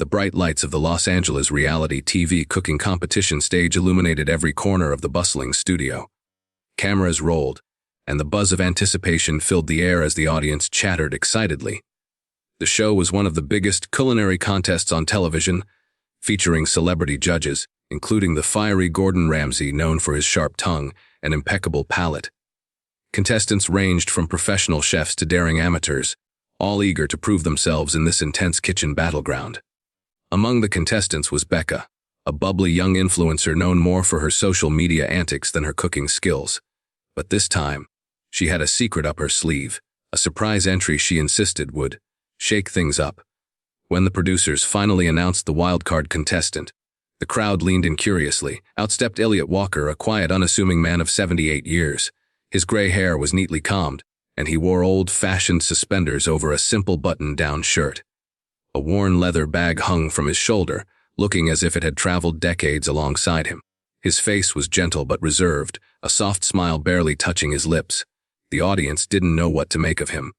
The bright lights of the Los Angeles reality TV cooking competition stage illuminated every corner of the bustling studio. Cameras rolled, and the buzz of anticipation filled the air as the audience chattered excitedly. The show was one of the biggest culinary contests on television, featuring celebrity judges, including the fiery Gordon Ramsay, known for his sharp tongue and impeccable palate. Contestants ranged from professional chefs to daring amateurs, all eager to prove themselves in this intense kitchen battleground. Among the contestants was Becca, a bubbly young influencer known more for her social media antics than her cooking skills. But this time, she had a secret up her sleeve, a surprise entry she insisted would shake things up. When the producers finally announced the wildcard contestant, the crowd leaned in curiously. Out stepped Elliot Walker, a quiet, unassuming man of 78 years. His gray hair was neatly combed, and he wore old-fashioned suspenders over a simple button-down shirt. A worn leather bag hung from his shoulder, looking as if it had traveled decades alongside him. His face was gentle but reserved, a soft smile barely touching his lips. The audience didn't know what to make of him.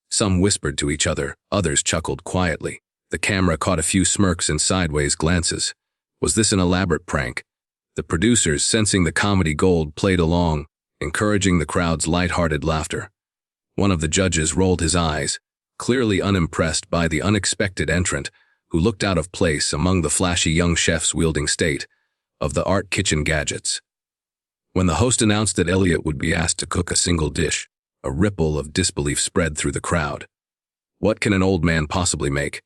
Some whispered to each other, others chuckled quietly. The camera caught a few smirks and sideways glances. Was this an elaborate prank? The producers, sensing the comedy gold, played along, encouraging the crowd's light-hearted laughter. One of the judges rolled his eyes, clearly unimpressed by the unexpected entrant, who looked out of place among the flashy young chefs wielding state of the art kitchen gadgets. When the host announced that Elliot would be asked to cook a single dish, a ripple of disbelief spread through the crowd. "What can an old man possibly make?"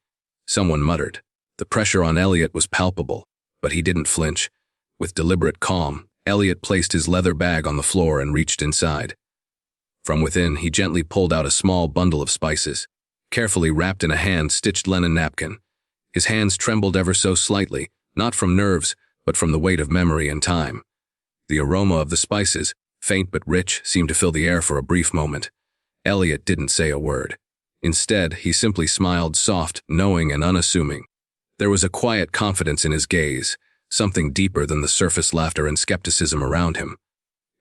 someone muttered. The pressure on Elliot was palpable, but he didn't flinch. With deliberate calm, Elliot placed his leather bag on the floor and reached inside. From within, he gently pulled out a small bundle of spices, carefully wrapped in a hand-stitched linen napkin. His hands trembled ever so slightly, not from nerves, but from the weight of memory and time. The aroma of the spices, faint but rich, seemed to fill the air for a brief moment. Elliot didn't say a word. Instead, he simply smiled, soft, knowing, and unassuming. There was a quiet confidence in his gaze, something deeper than the surface laughter and skepticism around him.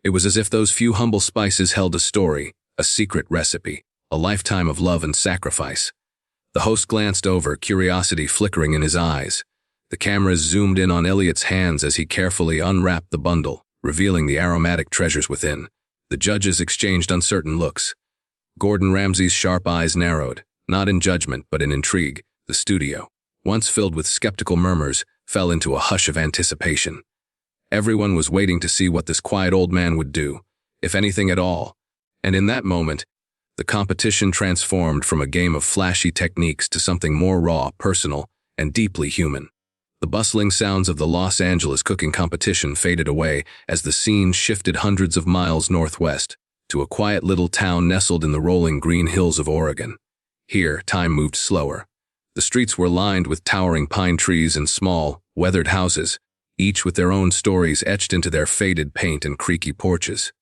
It was as if those few humble spices held a story, a secret recipe, a lifetime of love and sacrifice. The host glanced over, curiosity flickering in his eyes. The cameras zoomed in on Elliot's hands as he carefully unwrapped the bundle, revealing the aromatic treasures within. The judges exchanged uncertain looks. Gordon Ramsay's sharp eyes narrowed, not in judgment but in intrigue. The studio, once filled with skeptical murmurs, fell into a hush of anticipation. Everyone was waiting to see what this quiet old man would do, if anything at all. And in that moment, the competition transformed from a game of flashy techniques to something more raw, personal, and deeply human. The bustling sounds of the Los Angeles cooking competition faded away as the scene shifted hundreds of miles northwest to a quiet little town nestled in the rolling green hills of Oregon. Here, time moved slower. The streets were lined with towering pine trees and small, weathered houses, each with their own stories etched into their faded paint and creaky porches.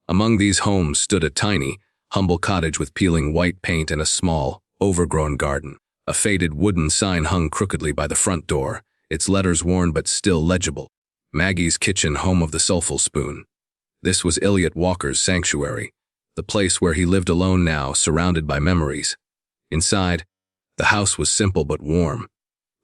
Among these homes stood a tiny, humble cottage with peeling white paint and a small, overgrown garden. A faded wooden sign hung crookedly by the front door, its letters worn but still legible. Maggie's Kitchen, home of the soulful spoon. This was Elliot Walker's sanctuary, the place where he lived alone now, surrounded by memories. Inside, the house was simple but warm.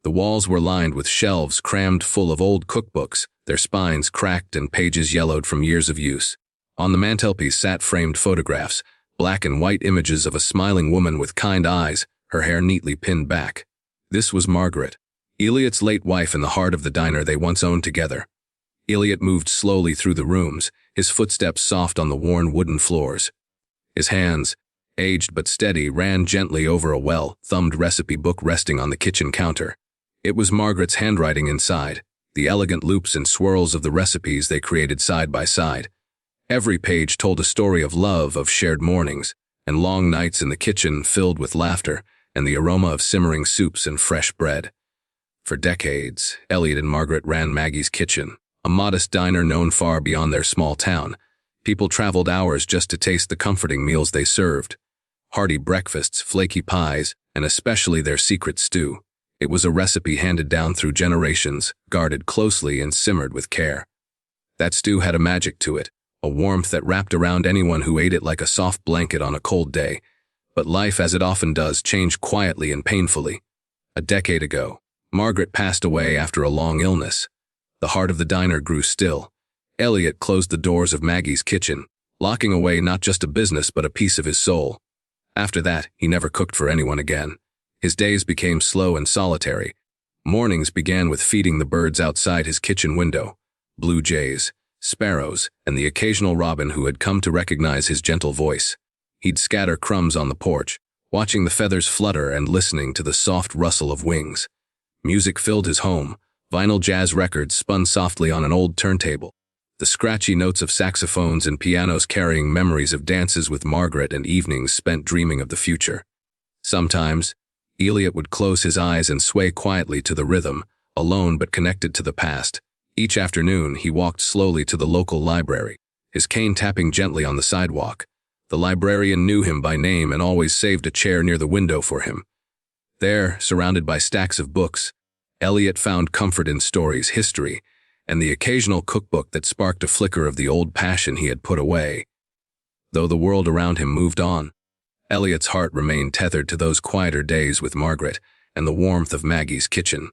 The walls were lined with shelves crammed full of old cookbooks, their spines cracked and pages yellowed from years of use. On the mantelpiece sat framed photographs, black and white images of a smiling woman with kind eyes, her hair neatly pinned back. This was Margaret, Elliot's late wife, in the heart of the diner they once owned together. Elliot moved slowly through the rooms, his footsteps soft on the worn wooden floors. His hands, aged but steady, ran gently over a well-thumbed recipe book resting on the kitchen counter. It was Margaret's handwriting inside, the elegant loops and swirls of the recipes they created side by side. Every page told a story of love, of shared mornings, and long nights in the kitchen filled with laughter and the aroma of simmering soups and fresh bread. For decades, Elliot and Margaret ran Maggie's Kitchen, a modest diner known far beyond their small town. People traveled hours just to taste the comforting meals they served. Hearty breakfasts, flaky pies, and especially their secret stew. It was a recipe handed down through generations, guarded closely and simmered with care. That stew had a magic to it, a warmth that wrapped around anyone who ate it like a soft blanket on a cold day. But life, as it often does, changed quietly and painfully. A decade ago, Margaret passed away after a long illness. The heart of the diner grew still. Elliot closed the doors of Maggie's kitchen, locking away not just a business but a piece of his soul. After that, he never cooked for anyone again. His days became slow and solitary. Mornings began with feeding the birds outside his kitchen window, blue jays, sparrows, and the occasional robin who had come to recognize his gentle voice. He'd scatter crumbs on the porch, watching the feathers flutter and listening to the soft rustle of wings. Music filled his home. Vinyl jazz records spun softly on an old turntable, the scratchy notes of saxophones and pianos carrying memories of dances with Margaret and evenings spent dreaming of the future. Sometimes, Elliot would close his eyes and sway quietly to the rhythm, alone but connected to the past. Each afternoon, he walked slowly to the local library, his cane tapping gently on the sidewalk. The librarian knew him by name and always saved a chair near the window for him. There, surrounded by stacks of books, Elliot found comfort in stories, history, and the occasional cookbook that sparked a flicker of the old passion he had put away. Though the world around him moved on, Elliot's heart remained tethered to those quieter days with Margaret and the warmth of Maggie's kitchen.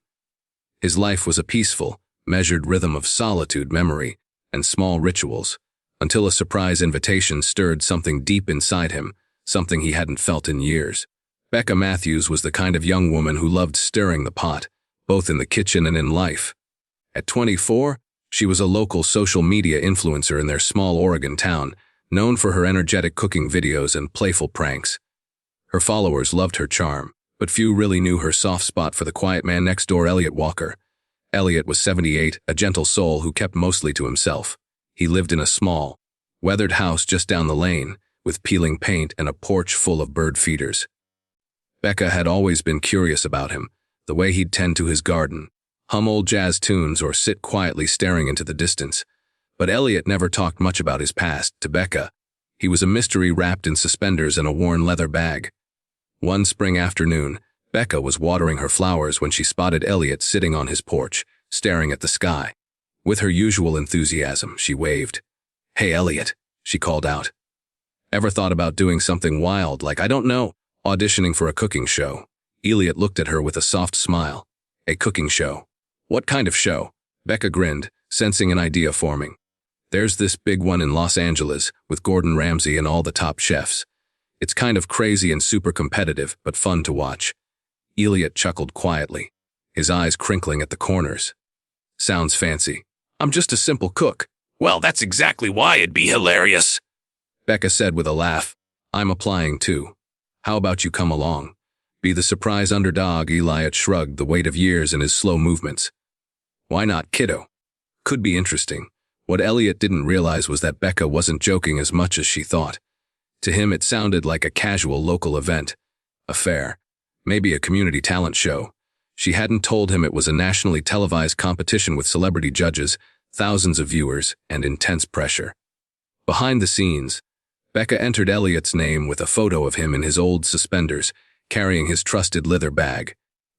His life was a peaceful, measured rhythm of solitude, memory, and small rituals, until a surprise invitation stirred something deep inside him, something he hadn't felt in years. Becca Matthews was the kind of young woman who loved stirring the pot, both in the kitchen and in life. At 24, she was a local social media influencer in their small Oregon town, known for her energetic cooking videos and playful pranks. Her followers loved her charm, but few really knew her soft spot for the quiet man next door, Elliot Walker. Elliot was 78, a gentle soul who kept mostly to himself. He lived in a small, weathered house just down the lane, with peeling paint and a porch full of bird feeders. Becca had always been curious about him, the way he'd tend to his garden, hum old jazz tunes, or sit quietly staring into the distance. But Elliot never talked much about his past. To Becca, he was a mystery wrapped in suspenders and a worn leather bag. One spring afternoon, Becca was watering her flowers when she spotted Elliot sitting on his porch, staring at the sky. With her usual enthusiasm, she waved. "Hey, Elliot," she called out. "Ever thought about doing something wild, like, I don't know, auditioning for a cooking show?" Elliot looked at her with a soft smile. "A cooking show? What kind of show?" Becca grinned, sensing an idea forming. "There's this big one in Los Angeles, with Gordon Ramsay and all the top chefs. It's kind of crazy and super competitive, but fun to watch." Elliot chuckled quietly, his eyes crinkling at the corners. "Sounds fancy. I'm just a simple cook." "Well, that's exactly why it'd be hilarious," Becca said with a laugh. "I'm applying too. How about you come along? Be the surprise underdog." Elliot shrugged, the weight of years in his slow movements. "Why not, kiddo? Could be interesting." What Elliot didn't realize was that Becca wasn't joking as much as she thought. To him, it sounded like a casual local event, a fair, maybe a community talent show. She hadn't told him it was a nationally televised competition with celebrity judges, thousands of viewers, and intense pressure. Behind the scenes, Becca entered Elliot's name with a photo of him in his old suspenders, carrying his trusted leather bag.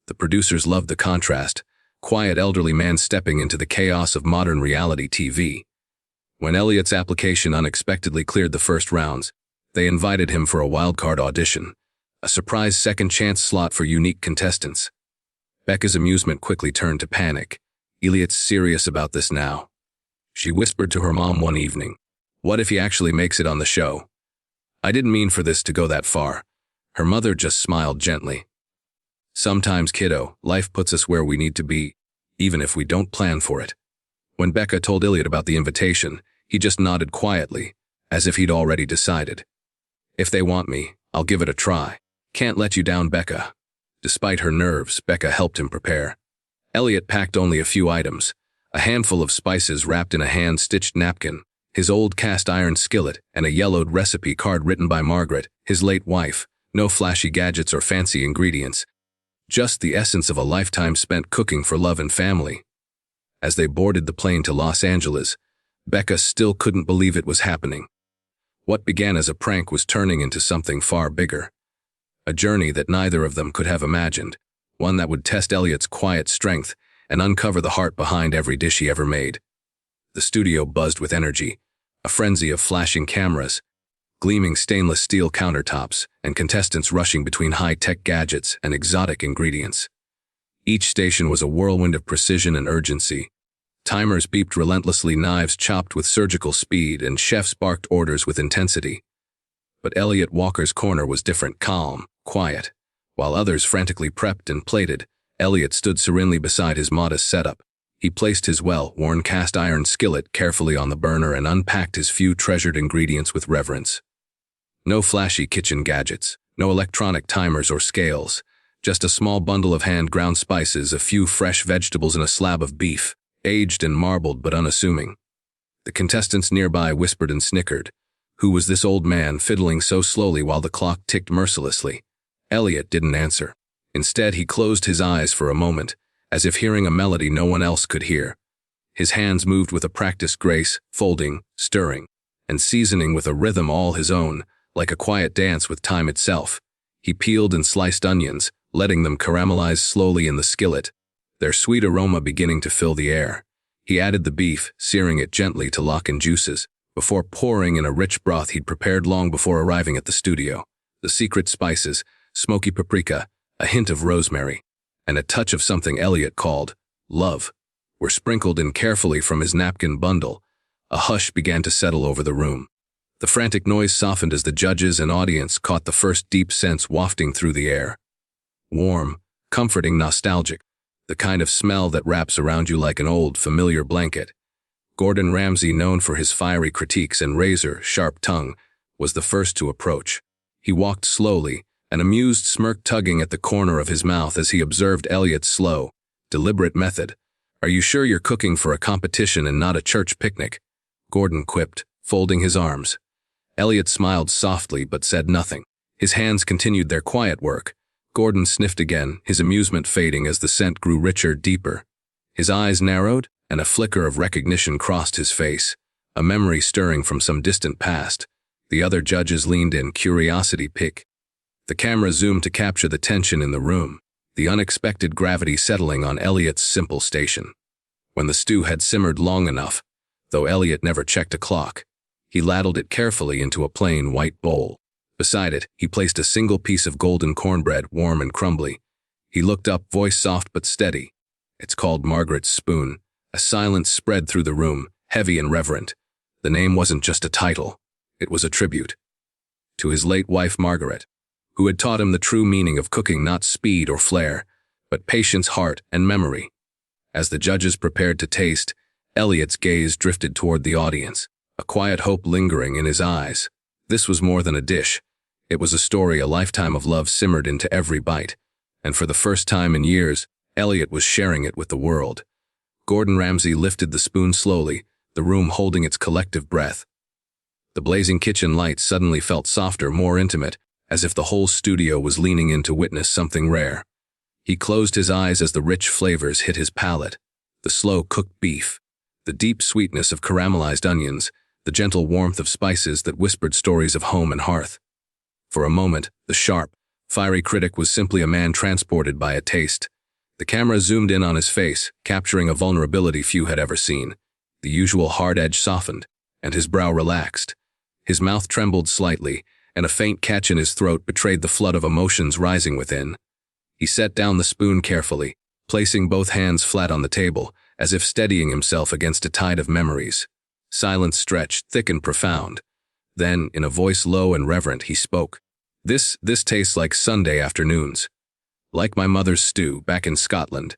The producers loved the contrast, quiet elderly man stepping into the chaos of modern reality TV. When Elliot's application unexpectedly cleared the first rounds, they invited him for a wildcard audition, a surprise second-chance slot for unique contestants. Becca's amusement quickly turned to panic. "Elliot's serious about this now." She whispered to her mom one evening, "What if he actually makes it on the show?" "I didn't mean for this to go that far." Her mother just smiled gently. "Sometimes, kiddo, life puts us where we need to be, even if we don't plan for it." When Becca told Elliot about the invitation, he just nodded quietly, as if he'd already decided. "If they want me, I'll give it a try. Can't let you down, Becca." Despite her nerves, Becca helped him prepare. Elliot packed only a few items, a handful of spices wrapped in a hand-stitched napkin, his old cast-iron skillet, and a yellowed recipe card written by Margaret, his late wife. No flashy gadgets or fancy ingredients, just the essence of a lifetime spent cooking for love and family. As they boarded the plane to Los Angeles, Becca still couldn't believe it was happening. What began as a prank was turning into something far bigger. A journey that neither of them could have imagined, one that would test Elliot's quiet strength and uncover the heart behind every dish he ever made. The studio buzzed with energy, a frenzy of flashing cameras, gleaming stainless steel countertops, and contestants rushing between high-tech gadgets and exotic ingredients. Each station was a whirlwind of precision and urgency. Timers beeped relentlessly, knives chopped with surgical speed, and chefs barked orders with intensity. But Elliot Walker's corner was different, calm, quiet. While others frantically prepped and plated, Elliot stood serenely beside his modest setup. He placed his well-worn cast-iron skillet carefully on the burner and unpacked his few treasured ingredients with reverence. No flashy kitchen gadgets, no electronic timers or scales, just a small bundle of hand-ground spices, a few fresh vegetables, and a slab of beef, aged and marbled but unassuming. The contestants nearby whispered and snickered. Who was this old man fiddling so slowly while the clock ticked mercilessly? Elliot didn't answer. Instead, he closed his eyes for a moment, as if hearing a melody no one else could hear. His hands moved with a practiced grace, folding, stirring, and seasoning with a rhythm all his own, like a quiet dance with time itself. He peeled and sliced onions, letting them caramelize slowly in the skillet, their sweet aroma beginning to fill the air. He added the beef, searing it gently to lock in juices, before pouring in a rich broth he'd prepared long before arriving at the studio. The secret spices, smoky paprika, a hint of rosemary, and a touch of something Elliot called love, were sprinkled in carefully from his napkin bundle. A hush began to settle over the room. The frantic noise softened as the judges and audience caught the first deep scents wafting through the air. Warm, comforting, nostalgic, the kind of smell that wraps around you like an old, familiar blanket. Gordon Ramsay, known for his fiery critiques and razor-sharp tongue, was the first to approach. He walked slowly, an amused smirk tugging at the corner of his mouth as he observed Elliot's slow, deliberate method. "Are you sure you're cooking for a competition and not a church picnic?" Gordon quipped, folding his arms. Elliot smiled softly but said nothing. His hands continued their quiet work. Gordon sniffed again, his amusement fading as the scent grew richer, deeper. His eyes narrowed, and a flicker of recognition crossed his face, a memory stirring from some distant past. The other judges leaned in, curiosity piqued. The camera zoomed to capture the tension in the room, the unexpected gravity settling on Elliot's simple station. When the stew had simmered long enough, though Elliot never checked a clock, he ladled it carefully into a plain white bowl. Beside it, he placed a single piece of golden cornbread, warm and crumbly. He looked up, voice soft but steady. "It's called Margaret's spoon." A silence spread through the room, heavy and reverent. The name wasn't just a title. It was a tribute to his late wife, Margaret, who had taught him the true meaning of cooking, not speed or flair, but patience, heart, and memory. As the judges prepared to taste, Elliot's gaze drifted toward the audience, a quiet hope lingering in his eyes. This was more than a dish. It was a story, a lifetime of love simmered into every bite, and for the first time in years, Elliot was sharing it with the world. Gordon Ramsay lifted the spoon slowly, the room holding its collective breath. The blazing kitchen light suddenly felt softer, more intimate, as if the whole studio was leaning in to witness something rare. He closed his eyes as the rich flavors hit his palate. The slow-cooked beef, the deep sweetness of caramelized onions, the gentle warmth of spices that whispered stories of home and hearth. For a moment, the sharp, fiery critic was simply a man transported by a taste. The camera zoomed in on his face, capturing a vulnerability few had ever seen. The usual hard edge softened, and his brow relaxed. His mouth trembled slightly, and a faint catch in his throat betrayed the flood of emotions rising within. He set down the spoon carefully, placing both hands flat on the table, as if steadying himself against a tide of memories. Silence stretched, thick and profound. Then, in a voice low and reverent, he spoke. This tastes like Sunday afternoons. Like my mother's stew back in Scotland."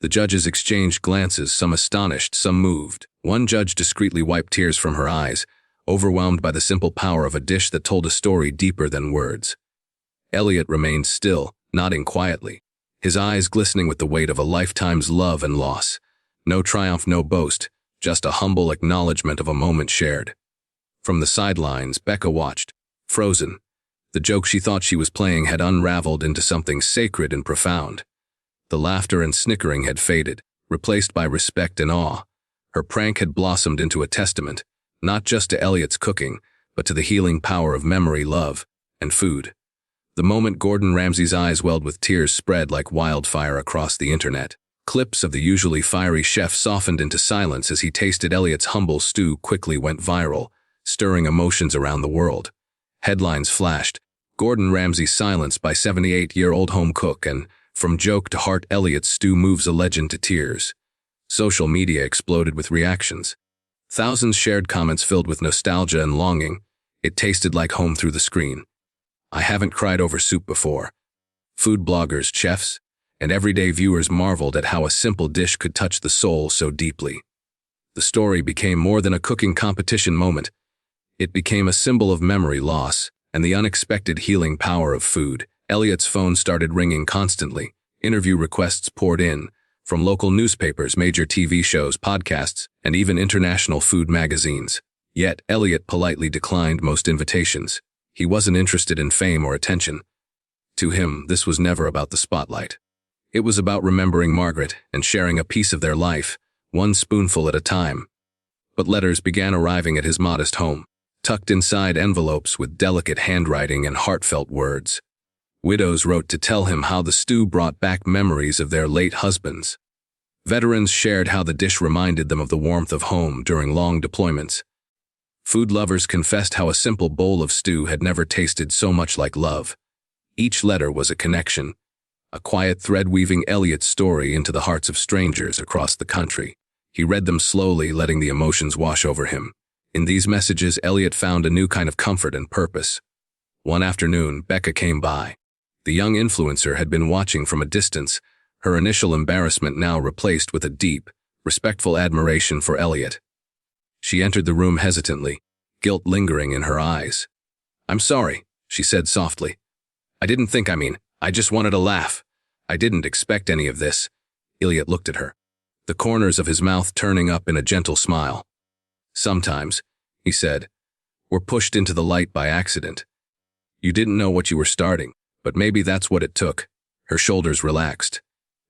The judges exchanged glances, some astonished, some moved. One judge discreetly wiped tears from her eyes, overwhelmed by the simple power of a dish that told a story deeper than words. Elliot remained still, nodding quietly, his eyes glistening with the weight of a lifetime's love and loss. No triumph, no boast, just a humble acknowledgement of a moment shared. From the sidelines, Becca watched, frozen. The joke she thought she was playing had unraveled into something sacred and profound. The laughter and snickering had faded, replaced by respect and awe. Her prank had blossomed into a testament, not just to Elliot's cooking, but to the healing power of memory, love, and food. The moment Gordon Ramsay's eyes welled with tears spread like wildfire across the internet. Clips of the usually fiery chef softened into silence as he tasted Elliot's humble stew quickly went viral, stirring emotions around the world. Headlines flashed, "Gordon Ramsay silenced by 78-year-old home cook," and From joke to heart, Elliot's stew moves a legend to tears. Social media exploded with reactions. Thousands shared comments filled with nostalgia and longing. It tasted like home through the screen. I haven't cried over soup before. Food bloggers, chefs, and everyday viewers marveled at how a simple dish could touch the soul so deeply. The story became more than a cooking competition moment. It became a symbol of memory loss and the unexpected healing power of food. Elliot's phone started ringing constantly. Interview requests poured in, from local newspapers, major TV shows, podcasts, and even international food magazines. Yet, Elliot politely declined most invitations. He wasn't interested in fame or attention. To him, this was never about the spotlight. It was about remembering Margaret and sharing a piece of their life, one spoonful at a time. But letters began arriving at his modest home, tucked inside envelopes with delicate handwriting and heartfelt words. Widows wrote to tell him how the stew brought back memories of their late husbands. Veterans shared how the dish reminded them of the warmth of home during long deployments. Food lovers confessed how a simple bowl of stew had never tasted so much like love. Each letter was a connection, a quiet thread weaving Elliot's story into the hearts of strangers across the country. He read them slowly, letting the emotions wash over him. In these messages, Elliot found a new kind of comfort and purpose. One afternoon, Becca came by. The young influencer had been watching from a distance, her initial embarrassment now replaced with a deep, respectful admiration for Elliot. She entered the room hesitantly, guilt lingering in her eyes. "I'm sorry," she said softly. I just wanted a laugh. I didn't expect any of this." Elliot looked at her, the corners of his mouth turning up in a gentle smile. "Sometimes," he said, "we're pushed into the light by accident. You didn't know what you were starting, but maybe that's what it took." Her shoulders relaxed.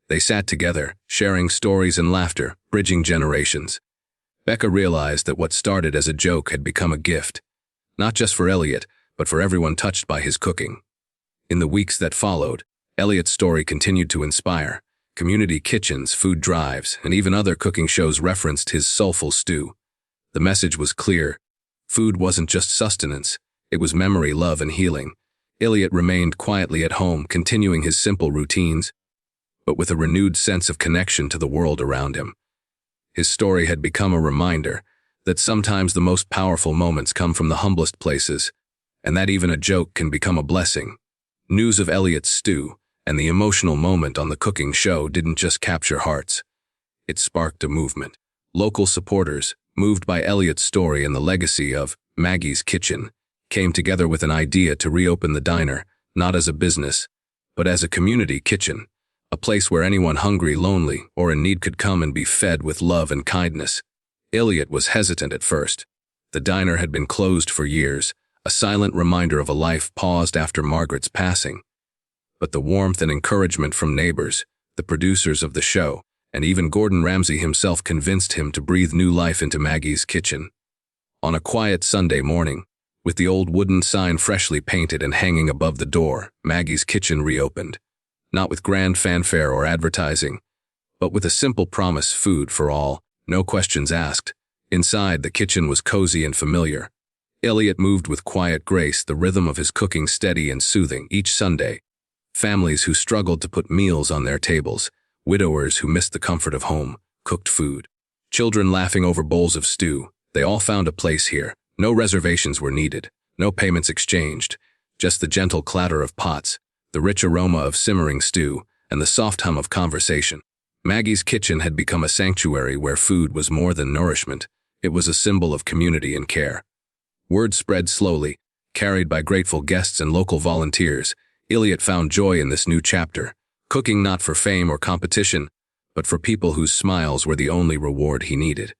They sat together, sharing stories and laughter, bridging generations. Becca realized that what started as a joke had become a gift, not just for Elliot, but for everyone touched by his cooking. In the weeks that followed, Elliot's story continued to inspire. Community kitchens, food drives, and even other cooking shows referenced his soulful stew. The message was clear. Food wasn't just sustenance, it was memory, love, and healing. Elliot remained quietly at home, continuing his simple routines, but with a renewed sense of connection to the world around him. His story had become a reminder that sometimes the most powerful moments come from the humblest places, and that even a joke can become a blessing. News of Elliot's stew and the emotional moment on the cooking show didn't just capture hearts. It sparked a movement. Local supporters, moved by Elliot's story and the legacy of Maggie's Kitchen, came together with an idea to reopen the diner, not as a business, but as a community kitchen, a place where anyone hungry, lonely, or in need could come and be fed with love and kindness. Elliot was hesitant at first. The diner had been closed for years, a silent reminder of a life paused after Margaret's passing. But the warmth and encouragement from neighbors, the producers of the show, and even Gordon Ramsay himself convinced him to breathe new life into Maggie's Kitchen. On a quiet Sunday morning, with the old wooden sign freshly painted and hanging above the door, Maggie's Kitchen reopened. Not with grand fanfare or advertising, but with a simple promise: food for all, no questions asked. Inside, the kitchen was cozy and familiar. Elliot moved with quiet grace, the rhythm of his cooking steady and soothing. Each Sunday, families who struggled to put meals on their tables, widowers who missed the comfort of home, cooked food. Children laughing over bowls of stew, they all found a place here. No reservations were needed, no payments exchanged, just the gentle clatter of pots, the rich aroma of simmering stew, and the soft hum of conversation. Maggie's Kitchen had become a sanctuary where food was more than nourishment. It was a symbol of community and care. Word spread slowly, carried by grateful guests and local volunteers. Elliot found joy in this new chapter, cooking not for fame or competition, but for people whose smiles were the only reward he needed.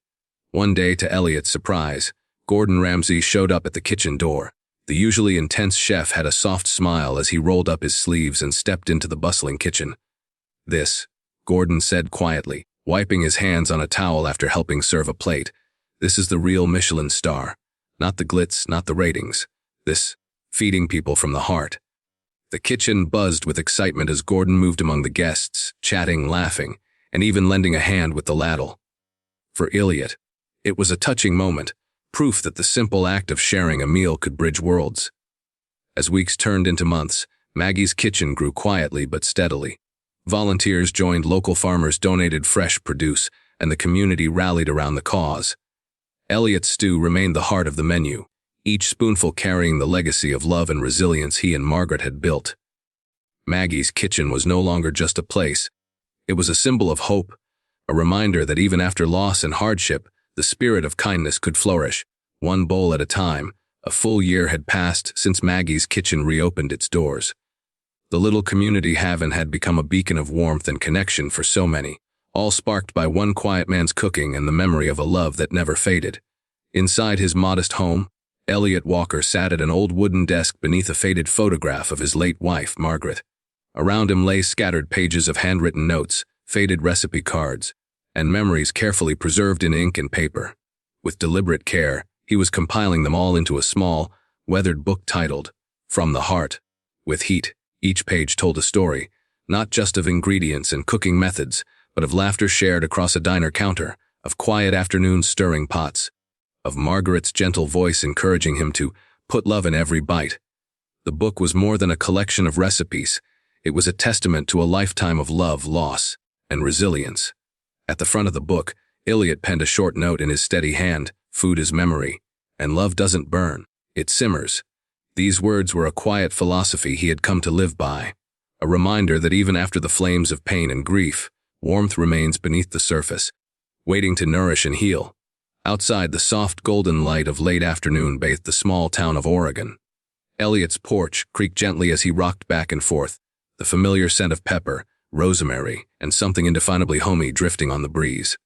One day, to Elliot's surprise, Gordon Ramsay showed up at the kitchen door. The usually intense chef had a soft smile as he rolled up his sleeves and stepped into the bustling kitchen. "This," Gordon said quietly, wiping his hands on a towel after helping serve a plate, "this is the real Michelin star. Not the glitz, not the ratings. This, feeding people from the heart." The kitchen buzzed with excitement as Gordon moved among the guests, chatting, laughing, and even lending a hand with the ladle. For Elliot, it was a touching moment, proof that the simple act of sharing a meal could bridge worlds. As weeks turned into months, Maggie's Kitchen grew quietly but steadily. Volunteers joined, local farmers donated fresh produce, and the community rallied around the cause. Elliot's stew remained the heart of the menu, each spoonful carrying the legacy of love and resilience he and Margaret had built. Maggie's kitchen was no longer just a place. It was a symbol of hope, a reminder that even after loss and hardship, the spirit of kindness could flourish, one bowl at a time. A full year had passed since Maggie's kitchen reopened its doors. The little community haven had become a beacon of warmth and connection for so many, all sparked by one quiet man's cooking and the memory of a love that never faded. Inside his modest home, Elliot Walker sat at an old wooden desk beneath a faded photograph of his late wife, Margaret. Around him lay scattered pages of handwritten notes, faded recipe cards, and memories carefully preserved in ink and paper. With deliberate care, he was compiling them all into a small, weathered book titled, From the Heart. With heat, each page told a story, not just of ingredients and cooking methods, but of laughter shared across a diner counter, of quiet afternoons stirring pots, of Margaret's gentle voice encouraging him to put love in every bite. The book was more than a collection of recipes. It was a testament to a lifetime of love, loss, and resilience. At the front of the book, Elliot penned a short note in his steady hand: "Food is memory, and love doesn't burn, it simmers." These words were a quiet philosophy he had come to live by, a reminder that even after the flames of pain and grief, warmth remains beneath the surface, waiting to nourish and heal. Outside, the soft golden light of late afternoon bathed the small town of Oregon. Elliot's porch creaked gently as he rocked back and forth, the familiar scent of pepper, rosemary, and something indefinably homey drifting on the breeze.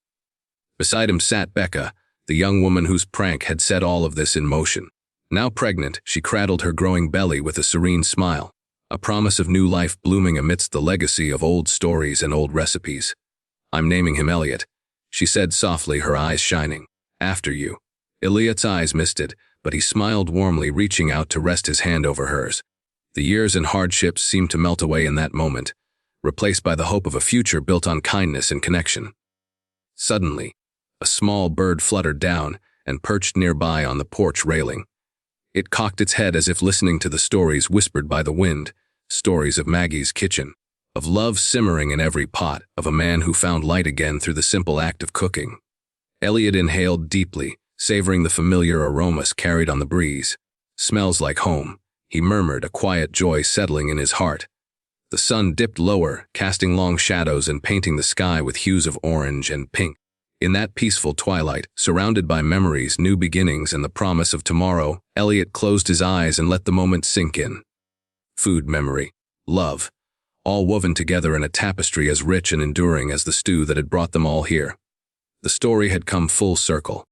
Beside him sat Becca, the young woman whose prank had set all of this in motion. Now pregnant, she cradled her growing belly with a serene smile, a promise of new life blooming amidst the legacy of old stories and old recipes. "I'm naming him Elliot," she said softly, her eyes shining. "After you." Elliot's eyes misted, but he smiled warmly, reaching out to rest his hand over hers. The years and hardships seemed to melt away in that moment, replaced by the hope of a future built on kindness and connection. Suddenly, a small bird fluttered down and perched nearby on the porch railing. It cocked its head as if listening to the stories whispered by the wind, stories of Maggie's kitchen, of love simmering in every pot, of a man who found light again through the simple act of cooking. Elliot inhaled deeply, savoring the familiar aromas carried on the breeze. "Smells like home," he murmured, a quiet joy settling in his heart. The sun dipped lower, casting long shadows and painting the sky with hues of orange and pink. In that peaceful twilight, surrounded by memories, new beginnings, and the promise of tomorrow, Elliot closed his eyes and let the moment sink in. Food, memory, love, all woven together in a tapestry as rich and enduring as the stew that had brought them all here. The story had come full circle.